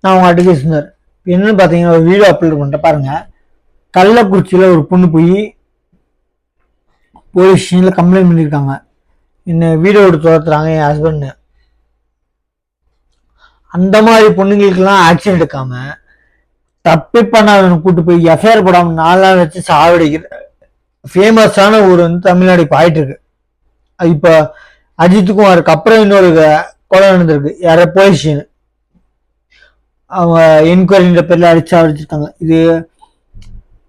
நான் உங்க அட்வொகேட் சுந்தர். என்னன்னு பார்த்தீங்கன்னா ஒரு வீடியோ அப்லோட் பண்ணிட்டேன் பாருங்க. கள்ளக்குறிச்சியில் ஒரு பொண்ணு போய் போலீஸ் ஸ்டேஷனில் கம்ப்ளைண்ட் பண்ணியிருக்காங்க. என்ன வீடியோ எடுத்து துரத்துறாங்க என் ஹஸ்பண்ட். அந்த மாதிரி பொண்ணுங்களுக்கெல்லாம் ஆக்ஷன் எடுக்காம தப்பே பண்ணாதவனை கூட்டு போய் எஃப்ஐஆர் போடாம 4 நாள் வச்சு சாவடிக்கிற ஃபேமஸான ஊர் தமிழ்நாடு இப்போ ஆயிட்டு இருக்கு. இப்போ அஜித்துக்கும் அதுக்கு அப்புறம் இன்னொரு கொலை நடந்திருக்கு. யார போலீஸ் ஸ்டேஷன் அவங்க என்கொயரின்ற பேர்ல அடிச்சிருக்காங்க. இது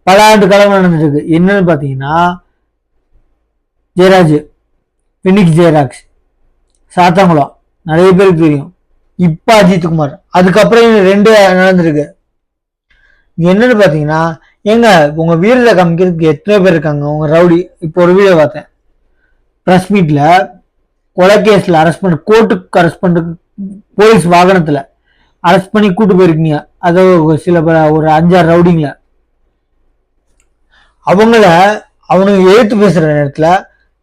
பல ஆண்டு காலமாக நடந்துருக்கு. என்னன்னு பாத்தீங்கன்னா ஜெயராஜ், பினிக்ஸ் ஜெயராஜ், சாத்தாங்குளம் நிறைய பேருக்கு தெரியும். இப்ப அஜித்குமார், அதுக்கப்புறம் 2 நடந்திருக்கு. என்னன்னு பாத்தீங்கன்னா ஏங்க உங்க வீரரை காமிக்கிறதுக்கு எத்தனை பேர் இருக்காங்க உங்க ரவுடி. இப்போ ஒரு வீடியோ பார்த்தேன், பிரஸ் மீட்ல கொலை கேஸ்ல அரெஸ்ட் பண்ண, கோர்ட்டுக்கு அரெஸ்ட் பண்றது போலீஸ் வாகனத்துல அரெஸ்ட் பண்ணி கூட்டு போயிருக்கீங்க. அது சில ஒரு 5-6 ரவுடிங்கள அவனுக்கு எழுத்து பேசுற நேரத்துல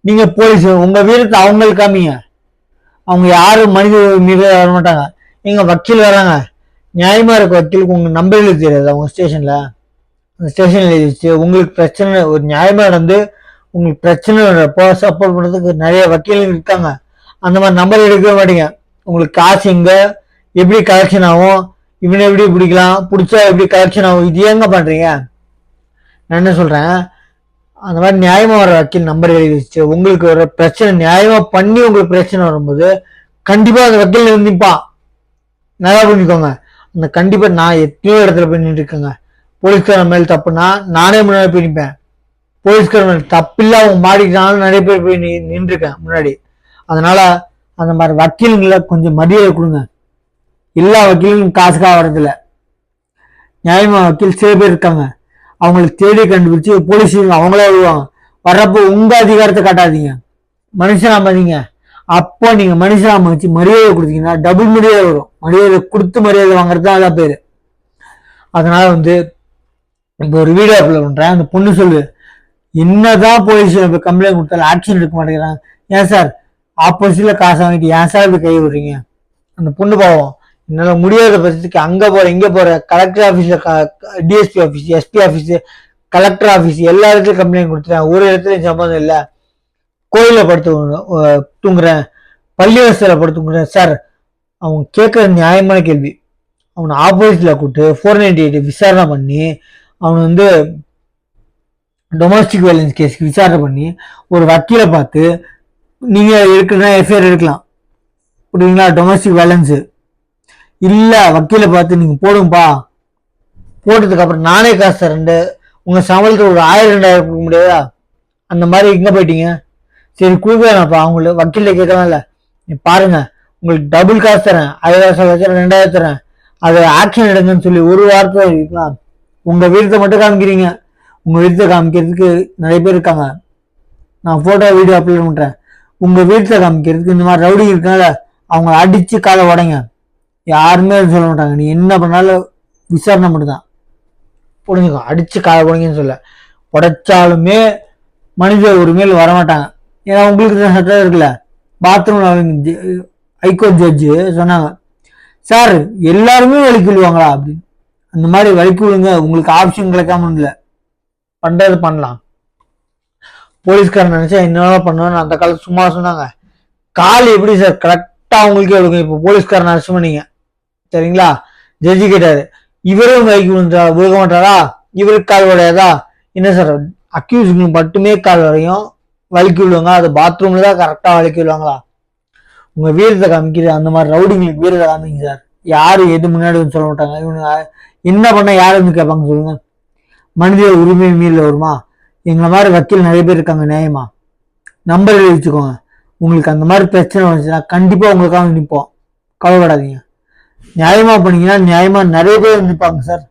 நீங்க போலீஸ் உங்க வீரத்தை அவங்களுக்கு காமிங்க. அவங்க யாரும் மனித மீது வர மாட்டாங்க. எங்க வக்கீல் வராங்க, நியாயமா இருக்க வக்கீலுக்கு உங்க நம்பர் எழுதி தெரியாது. அவங்க ஸ்டேஷன்ல அந்த ஸ்டேஷன்ல எழுதிச்சு உங்களுக்கு பிரச்சனை ஒரு நியாயமா நடந்து உங்களுக்கு பிரச்சனை சப்போர்ட் பண்றதுக்கு நிறைய வக்கீல்கள் இருக்காங்க. அந்த மாதிரி நம்பர் எடுக்கவே மாட்டீங்க. உங்களுக்கு காசு எங்க, எப்படி கலெக்ஷன் ஆகும், இவனை எப்படி பிடிக்கலாம், பிடிச்சா எப்படி கலெக்ஷன் ஆகும், இது ஏங்க பண்றீங்க? நான் என்ன சொல்றேன், அந்த மாதிரி நியாயமா வர வக்கீல் நம்பர் எழுதி வச்சு உங்களுக்கு ஒரு பிரச்சனை நியாயமா பண்ணி உங்களுக்கு பிரச்சனை வரும்போது கண்டிப்பா அந்த வக்கீல் நிற்பான். நல்லா புரிஞ்சுக்கோங்க. அந்த கண்டிப்பா நான் எத்தனையோ இடத்துல போய் நின்று இருக்கேங்க. போலீஸ்காரன் மேல் தப்புனா நானே முன்னாடி போய் நிற்பேன். போலீஸ்காரன் மேல் தப்பில்ல அவங்க மாடிக்கிட்டாலும் நிறைய பேர் போய் நின்றுருக்கேன் முன்னாடி. அதனால அந்த மாதிரி வக்கீலுங்களை கொஞ்சம் மரியாதை கொடுங்க. எல்லா வக்கீலும் காசுக்காக வர்றதில்ல. நியாயமா வக்கீல் சில பேர் இருக்காங்க, அவங்களுக்கு தேடி கண்டுபிடிச்சு போலீஸ் அவங்களே வருவாங்க. வர்றப்போ உங்க அதிகாரத்தை காட்டாதீங்க, மனுஷனாமதிங்க. அப்போ நீங்க மனுஷனாம வச்சு மரியாதை கொடுத்தீங்கன்னா டபுள் மரியாதை வரும். மரியாதை கொடுத்து மரியாதை வாங்குறது தான் அதான் பேரு. அதனால இப்போ ஒரு வீடியோ அப்லோட் பண்றேன். அந்த பொண்ணு சொல்லு, என்னதான் போலீஸ் கம்ப்ளைண்ட் கொடுத்தாலும் ஆக்ஷன் எடுக்க மாட்டேங்கிறாங்க. ஏன் சார் ஆப்போசிட்ல காசு வாங்கிட்டு ஏன் சார் இப்படி கை விடுறீங்க? அந்த பொண்ணு பாவம், என்னால முடியாத பட்சத்துக்கு அங்க போற இங்க போற கலெக்டர் ஆபீஸ்ல, DSP office, SP office, collector office எல்லா இடத்துலயும் கம்ப்ளைண்ட் கொடுத்துறேன். ஒரு இடத்துலயும் சம்பந்தம் இல்லை. கோயில படுத்து தூங்குறேன், பள்ளிவாசல படுத்து தூங்குறேன். சார் அவங்க கேட்கற நியாயமான கேள்வி. அவனை ஆப்போசிட்ல கூப்பிட்டு 498 விசாரணை பண்ணி அவனை டொமஸ்டிக் வயலன்ஸ் கேஸ்க்கு விசாரணை பண்ணி ஒரு வக்கீலை பார்த்து நீங்க எடுக்கணும்னா எஃப்ஐஆர் எடுக்கலாம். புரியுங்களா? டொமஸ்டிக் வயலன்ஸ் இல்ல வக்கீலை பார்த்து நீங்க போடுங்கப்பா, போட்டதுக்கு அப்புறம் நானே காசு தரேன், உங்க சம்பளத்துல ஒரு 1000-2000 கொடுக்க முடியாதா? அந்த மாதிரி எங்க போயிட்டீங்க? சரி கொடுக்குறேன்ப்பா. அவங்களுக்கு வக்கீல கேட்கலாம்ல, நீ பாருங்க உங்களுக்கு டபுள் காசு தரேன், 1000 2000 தரேன், அது ஆக்ஷன் எடுங்கன்னு சொல்லி ஒரு வாரத்தை இருக்கலாம். உங்க வீரத்தை மட்டும் காமிக்கிறீங்க. உங்க வீரத்தை காமிக்கிறதுக்கு நிறைய பேர் இருக்காங்க. நான் போட்டோ வீடியோ அப்லோட் பண்றேன். உங்க வீரத்தை காமிக்கிறதுக்கு இந்த மாதிரி ரவுடி இருக்காங்க, அவங்க அடிச்சு காலை உடைங்க. யாருமே சொல்ல மாட்டாங்க. நீ என்ன பண்ணாலும் விசாரணை மட்டும்தான். புரிஞ்சுக்கோ, அடிச்சு காலை உடைங்கன்னு சொல்ல, உடைச்சாலுமே மனித உரிமையில் வரமாட்டாங்க. ஏன்னா உங்களுக்கு தான் சட்டம் இருக்குல்ல. பாத்ரூம்ல ஹைகோர்ட் ஜட்ஜு சொன்னாங்க, சார் எல்லாருமே வலிக்கு விழுவாங்களா அப்படின்னு. அந்த மாதிரி வலிக்கு விழுங்க, உங்களுக்கு ஆப்ஷன் கிடைக்காம இல்லை, பண்றது பண்ணலாம். போலீஸ்காரன் நினைச்சா என்ன பண்ணுவேன்னு அந்த காலத்து சும்மா சொன்னாங்க. கால் எப்படி சார் கரெக்டா அவங்களுக்கே விழுங்க. இப்போ போலீஸ்காரன் அரெஸ்ட் பண்ணீங்க சரிங்களா, ஜட்ஜி கேட்டாரு, இவரும் வலிக்கு விழுக மாட்டாரா, இவருக்கு கால் உடையாதா? என்ன சார் அக்யூஸ்க்கு மட்டுமே கால் வரையும் வலிக்கு விழுவாங்க, அது பாத்ரூம்ல தான் கரெக்டா வலிக்கு விழுவாங்களா? உங்க வீரத்தை காமிக்கிற அந்த மாதிரி ரவுடிங்களுக்கு வீரத்தை காமிங்க சார். யாரு எது முன்னாடி சொல்ல மாட்டாங்க. இவங்க என்ன பண்ண யாரு வந்து கேட்பாங்க சொல்லுங்க? மனித உரிமை மீறல வருமா? எங்களை மாதிரி வக்கீல் நிறைய பேர் இருக்காங்க. நியாயமா நம்பர் எழுதி வச்சுக்கோங்க. உங்களுக்கு அந்த மாதிரி பிரச்சனை வந்துச்சுன்னா கண்டிப்பா உங்களுக்காக நிற்போம், கவலைப்படாதீங்க. நியாயமா பண்ணீங்கன்னா நியாயமா நிறைய பேர் நிற்பாங்க சார்.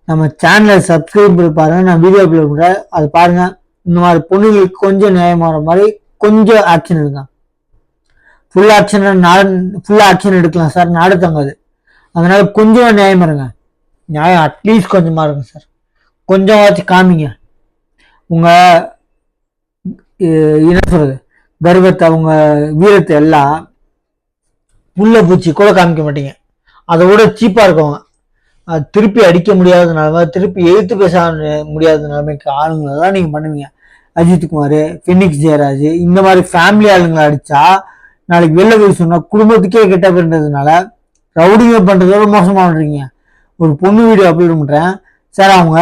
நம்ம சேனலை சப்ஸ்கிரைப் பண்ணி பாருங்க, நான் வீடியோ அப்லோட் பண்றேன், அது பாருங்க. இந்த மாதிரி பொண்ணுங்களுக்கு கொஞ்சம் நியாயமான மாதிரி கொஞ்சம் ஆக்ஷன் எடுக்கலாம். ஃபுல் ஆக்ஷன் எடுக்கலாம் சார், நாடு தங்காது. அதனால கொஞ்சம் நியாயம் இருங்க. நியாயம் அட்லீஸ்ட் கொஞ்சமா இருங்க சார். கொஞ்சமாச்சு காமிங்க. உங்க என்ன சொல்றது கர்வத்தை, அவங்க வீரத்தை எல்லாம் புள்ள பூச்சி கூட காமிக்க மாட்டீங்க. அதை விட சீப்பாக இருக்கவங்க, திருப்பி அடிக்க முடியாத நிலைமை, திருப்பி எழுத்து பேச முடியாத நிலைமைக்கு ஆளுங்களை தான் நீங்கள் பண்ணுவீங்க. அஜித் குமார், ஃபினிக்ஸ் ஜெயராஜ் இந்த மாதிரி ஃபேமிலி ஆளுங்களை அடித்தா நாளைக்கு வெளில போய் சொன்னால் குடும்பத்துக்கே கெட்ட பண்ணுறதுனால ரவுடிங்க பண்ணுறதோட மோசமாக பண்ணுறீங்க. ஒரு பொண்ணு வீடியோ அப்லோட் பண்ணுறேன் சார், அவங்க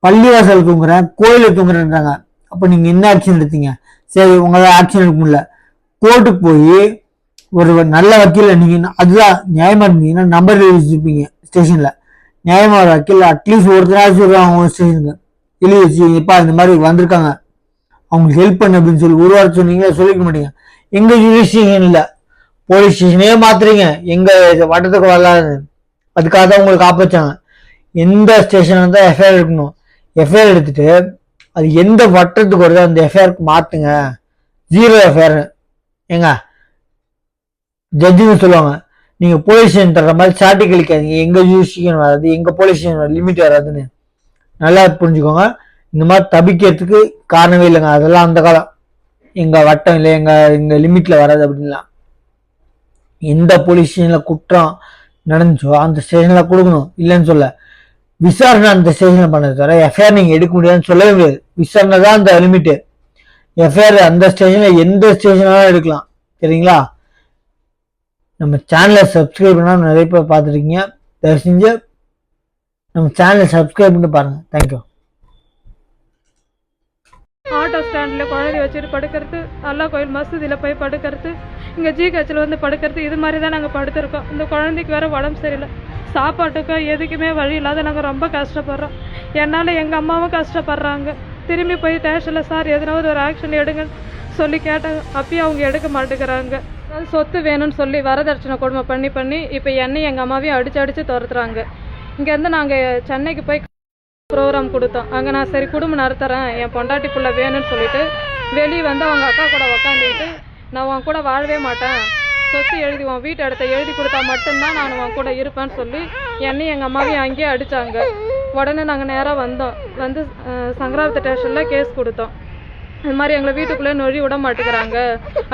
பள்ளிவாசல் தூங்குறேன், கோயிலில் தூங்குறேன்றாங்க. அப்போ நீங்கள் என்ன ஆக்ஷன் எடுத்தீங்க? சரி, உங்களால் ஆக்ஷன் எடுக்க முடியல, கோர்ட்டுக்கு போய் ஒரு நல்ல வக்கீல நீங்கள் அதுதான் நியாயமாக இருந்தீங்கன்னா நம்பர் வச்சுருப்பீங்க ஸ்டேஷனில். நியாயமாக ஒரு வக்கீல் அட்லீஸ்ட் ஒருத்தராக சொல்லுவாங்க அவங்க ஸ்டேஷனுக்கு எழுதி வச்சு, எப்பா இந்த மாதிரி வந்திருக்காங்க அவங்களுக்கு ஹெல்ப் பண்ணு அப்படின்னு சொல்லி ஒரு வாரம் சொன்னீங்களா? சொல்லிக்க மாட்டீங்க. எங்கள் ஜுடிஷியல் இல்லை, போலீஸ் ஸ்டேஷனே மாத்துறீங்க எங்கள் வட்டத்துக்கு வரலாது. அதுக்காக தான் உங்களுக்கு காப்பாற்றாங்க. எந்த ஸ்டேஷன் தான் எஃப்ஐஆர் எடுக்கணும், எஃப்ஐஆர் எடுத்துட்டு அது எந்த வட்டத்துக்கு வருதோ அந்த எஃப்ஐஆருக்கு மாற்றுங்க. 0 எஃப்ஐஆர் ஏங்க ஜட்ஜுன்னு சொல்லுவாங்க. நீங்கள் போலீஸ் ஸ்டேஷன் தர்ற மாதிரி சாட்டி கழிக்காதீங்க. எங்கள் ஜூடிஷியல் வராது, எங்கள் போலீஸ் ஸ்டேஷன் லிமிட் வராதுன்னு நல்லா புரிஞ்சுக்கோங்க. இந்த மாதிரி தப்பிக்கிறதுக்கு காரணமே இல்லைங்க. அதெல்லாம் அந்த காலம், எங்கள் வட்டம் இல்லை, எங்கள் லிமிட்டில் வராது அப்படின்லாம். எந்த போலீஸ் ஸ்டேஷனில் குற்றம் நடந்துச்சோ அந்த ஸ்டேஷனில் கொடுக்கணும், இல்லைன்னு சொல்ல. விசாரணை அந்த ஸ்டேஷனில் பண்ணது தவிர எஃப்ஐஆர் நீங்கள் எடுக்க முடியாதுன்னு சொல்லவே முடியாது. விசாரணை தான் அந்த லிமிட்டு. எஃப்ஐஆர் அந்த ஸ்டேஷனில் எந்த ஸ்டேஷனாலும் எடுக்கலாம். சரிங்களா? நம்ம சேனலை சப்ஸ்கிரைப் பண்ணால் நிறைய பேர் பார்த்துருக்கீங்க. தயவு செஞ்சு நம்ம சேனலை சப்ஸ்கிரைப் பண்ணி பாருங்கள். தேங்க்யூ. ஆட்டோ ஸ்டாண்டில் குழந்தை வச்சுட்டு படுக்கிறது, அல்லா கோயில் மசூதியில் போய் படுக்கிறது, இங்கே ஜிஹெச்சில் வந்து படுக்கிறது, இது மாதிரி தான் நாங்கள் படுத்துருக்கோம். இந்த குழந்தைக்கு வேறு உடம்பு சரியில்லை, சாப்பாட்டுக்கோ எதுக்குமே வழி இல்லாத நாங்கள் ரொம்ப கஷ்டப்படுறோம். என்னால் எங்கள் அம்மாவும் கஷ்டப்படுறாங்க. திரும்பி போய் ஸ்டேஷனில் சார் எதனாவது ஒரு ஆக்ஷன் எடுங்கன்னு சொல்லி கேட்டாங்க. அப்பயும் அவங்க எடுக்க மாட்டேங்கிறாங்க. அது சொத்து வேணும்னு சொல்லி வரதட்சணை கொடுமை பண்ணி இப்போ என்னையும் எங்கள் அம்மாவையும் அடித்து துரத்துறாங்க. இங்கேருந்து நாங்கள் சென்னைக்கு போய் ப்ரோக்ராம் கொடுத்தோம். அங்கே நான் சரி குடும்பம் நடத்துகிறேன், என் பொண்டாட்டி பிள்ளை வேணும்னு சொல்லிட்டு வெளியே வந்து அவங்க அக்கா கூட உக்காந்துக்கிட்டு நான் உன் கூட வாழவே மாட்டேன், சொத்து எழுதி உன் வீட்டு இடத்த எழுதி கொடுத்தா மட்டும்தான் நான் உன் கூட இருப்பேன்னு சொல்லி என்னையும் எங்கள் அம்மாவையும் அங்கேயே அடித்தாங்க. உடனே நாங்கள் நேராக வந்து சங்கராவதி ஸ்டேஷனில் கேஸ் கொடுத்தோம். இது மாதிரி எங்களை வீட்டுக்குள்ளே நொழி விட மாட்டேங்கிறாங்க,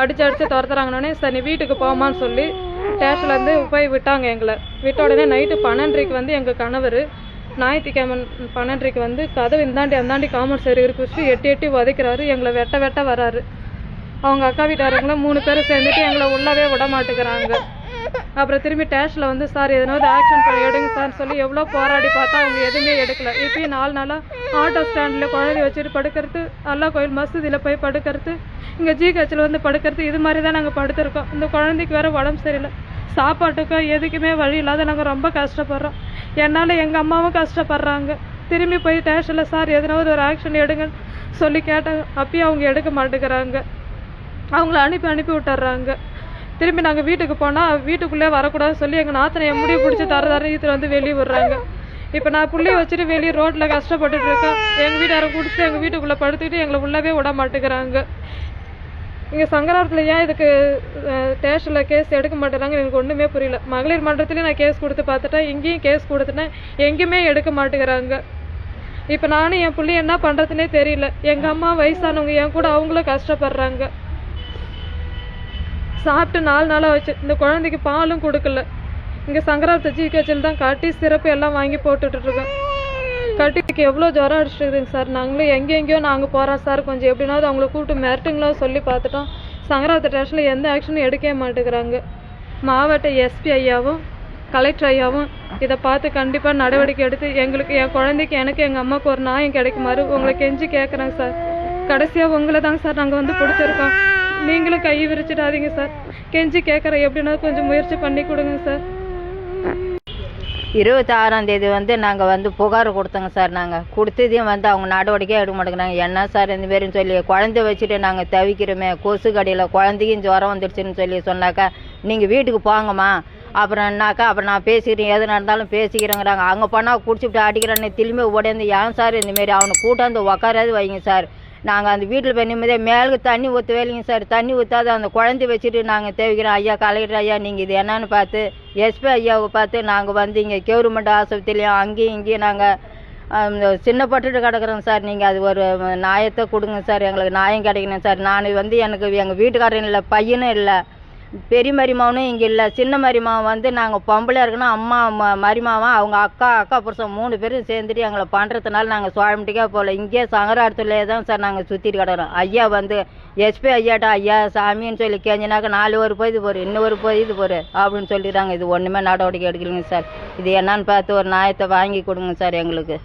அடித்து துரத்துறாங்கன்னே சரி நீ வீட்டுக்கு போமான்னு சொல்லி ஸ்டேஷன்லேருந்து போய் விட்டாங்க. எங்களை விட்ட உடனே நைட்டு 12:30 வந்து எங்கள் கணவர் ஞாயிற்றுக்கிழமை 12:30 வந்து கதவு இந்தாண்டி அந்தாண்டி காமன் சரி குடிச்சு எட்டி உதைக்கிறாரு. எங்களை வெட்ட வராரு. அவங்க அக்கா வீட்டாரங்களும் 3 பேரும் சேர்ந்துட்டு எங்களை உள்ளவே விட மாட்டேங்கிறாங்க. அப்புறம் திரும்பி ஸ்டேஷனில் வந்து சார் எதனாவது ஆக்ஷன் பண்ணி எடுங்க சார் சொல்லி எவ்வளோ போராடி பார்த்தா அவங்க எதுவுமே எடுக்கல. இப்பயும் 4 நாளாக ஆட்டோ ஸ்டாண்டில் குழந்தை வச்சுட்டு படுக்கிறது, அல்லா கோயில் மசூதியில் போய் படுக்கிறது, இங்கே ஜிஹெச்சில் வந்து படுக்கிறது, இது மாதிரி தான் நாங்கள் படுத்துருக்கோம். இந்த குழந்தைக்கு வேறு உடம்பு சரியில்லை, சாப்பாட்டுக்கோ எதுக்குமே வழி இல்லாத நாங்கள் ரொம்ப கஷ்டப்படுறோம். என்னால் எங்கள் அம்மாவும் கஷ்டப்படுறாங்க. திரும்பி போய் ஸ்டேஷனில் சார் எதனாவது ஒரு ஆக்ஷன் எடுங்கன்னு சொல்லி கேட்டாங்க. அப்பயும் அவங்க எடுக்க மாட்டேங்கிறாங்க. அவங்கள அனுப்பி விட்டுறாங்க. திரும்பி நாங்கள் வீட்டுக்கு போனால் வீட்டுக்குள்ளே வரக்கூடாதுன்னு சொல்லி எங்கள் நாத்தனை முடிய பிடிச்சி தர இதில் வந்து வெளியே விடுறாங்க. இப்போ நான் பிள்ளைய வச்சுட்டு வெளியே ரோட்டில் கஷ்டப்பட்டுட்டு இருக்கேன். எங்கள் வீட்டாரை பிடிச்சி எங்கள் வீட்டுக்குள்ளே படுத்துக்கிட்டு எங்களை உள்ளவே விட மாட்டேங்கிறாங்க. இங்கே சங்கராரத்தில் ஏன் இதுக்கு ஸ்டேஷனில் கேஸ் எடுக்க மாட்டேறாங்க எனக்கு ஒன்றுமே புரியல. மகளிர் மன்றத்துலேயும் நான் கேஸ் கொடுத்து பார்த்துட்டேன், இங்கேயும் கேஸ் கொடுத்துட்டேன், எங்கேயுமே எடுக்க மாட்டேங்கிறாங்க. இப்போ நானும் என் பிள்ளை என்ன பண்ணுறதுனே தெரியல. எங்கள் அம்மா வயசானவங்க என் கூட அவங்களும் கஷ்டப்படுறாங்க. சாப்பிட்டு 4 நாளாக வச்சு இந்த குழந்தைக்கு பாலும் கொடுக்கல. இங்கே சங்கராரத்தை ஜிஹெச்சில் தான் கட்டி சிறப்பு எல்லாம் வாங்கி போட்டுட்ருக்கோம். கட்டிக்கு எவ்வளோ ஜுரம் அடிச்சுருக்குதுங்க சார். நாங்களும் எங்கெங்கேயோ நாங்கள் போகிறோம் சார், கொஞ்சம் எப்படின்னாவது அவங்கள கூப்பிட்டு மிரட்டுங்களோ சொல்லி பார்த்துட்டோம். சங்கராவதி ஸ்டேஷனில் எந்த ஆக்ஷனும் எடுக்கவே மாட்டேங்கிறாங்க. மாவட்ட எஸ்பி ஐயாவும் கலெக்டர் ஐயாவும் இதை பார்த்து கண்டிப்பாக நடவடிக்கை எடுத்து எங்களுக்கு என் குழந்தைக்கு எனக்கு எங்கள் அம்மாவுக்கு ஒரு நியாயம் கிடைக்குமாறு உங்களை கெஞ்சி கேட்குறேங்க சார். கடைசியாக உங்களை தாங்க சார் நாங்கள் வந்து பிடிச்சிருக்கோம். நீங்களும் கை விரிச்சிடாதீங்க சார், கெஞ்சி கேட்குறேன். எப்படின்னா கொஞ்சம் முயற்சி பண்ணி கொடுங்க சார். 26ஆம் தேதி வந்து நாங்கள் வந்து புகார் கொடுத்தோங்க சார். நாங்கள் கொடுத்ததையும் வந்து அவங்க நடவடிக்கை எடுக்க மாட்டேங்கிறாங்க. என்ன சார் இந்த மாரின்னு சொல்லி குழந்தை வச்சுட்டு நாங்கள் தவிக்கிறோமே, கொசு கடியில் குழந்தைக்கும் ஜுரம் வந்துடுச்சுன்னு சொல்லி சொன்னாக்கா நீங்கள் வீட்டுக்கு போங்கம்மா அப்புறம்னாக்கா அப்புறம் நான் பேசிக்கிறேன், எது நடந்தாலும் பேசிக்கிறேங்கிறாங்க. அங்கே போனால் குடிச்சுட்டு அடிக்கிறேன்னு திரும்பி உடையந்து ஏன் சார் இந்தமாரி அவனை கூட்டாந்து உக்காராது வைங்க சார். நாங்கள் அந்த வீட்டில் போய் நிம்மதியாக மேலுக்கு தண்ணி ஊற்ற இல்லைங்க சார். தண்ணி ஊற்றாது அந்த குழந்தை வச்சுட்டு நாங்கள் தேவைக்கிறோம். ஐயா கலெக்டர் ஐயா நீங்கள் இது என்னன்னு பார்த்து எஸ்பி ஐயாவை பார்த்து நாங்கள் வந்து இங்கே கவர்மெண்ட் ஆஸ்பத்திரிலையும் அங்கேயும் இங்கேயும் நாங்கள் சின்னப்பட்டுட்டு கிடக்குறோங்க சார். நீங்கள் அது ஒரு நியாயத்தை கொடுங்க சார், எங்களுக்கு நியாயம் கிடைக்கணும் சார். நான் வந்து எனக்கு எங்கள் வீட்டுக்காரன் இல்லை, பையனும் இல்லை, பெரிய மரிமாவனும் இங்கே இல்லை. சின்ன மரிமாவன் வந்து நாங்கள் பொம்பளை இருக்கணும், அம்மா மரிமாவன் அவங்க அக்கா புருஷன் 3 பேரும் சேர்ந்துட்டு எங்களை பண்ணுறதுனால நாங்கள் சோழமட்டிக்கா போகல. இங்கே சங்கராரத்துலேயே தான் சார் நாங்கள் சுற்றிட்டு கிடக்கிறோம். ஐயா வந்து எஸ்பி ஐயாட்டா ஐயா சாமின்னு சொல்லி கேஞ்சினாக்கா 4 ஒரு போய் இது போரு, இன்னொரு போய் இது போரு அப்படின்னு சொல்லிடுறாங்க. இது ஒன்றுமே நடவடிக்கை எடுக்கலைங்க சார். இது என்னன்னு பார்த்து ஒரு நியாயத்தை வாங்கி கொடுங்க சார் எங்களுக்கு.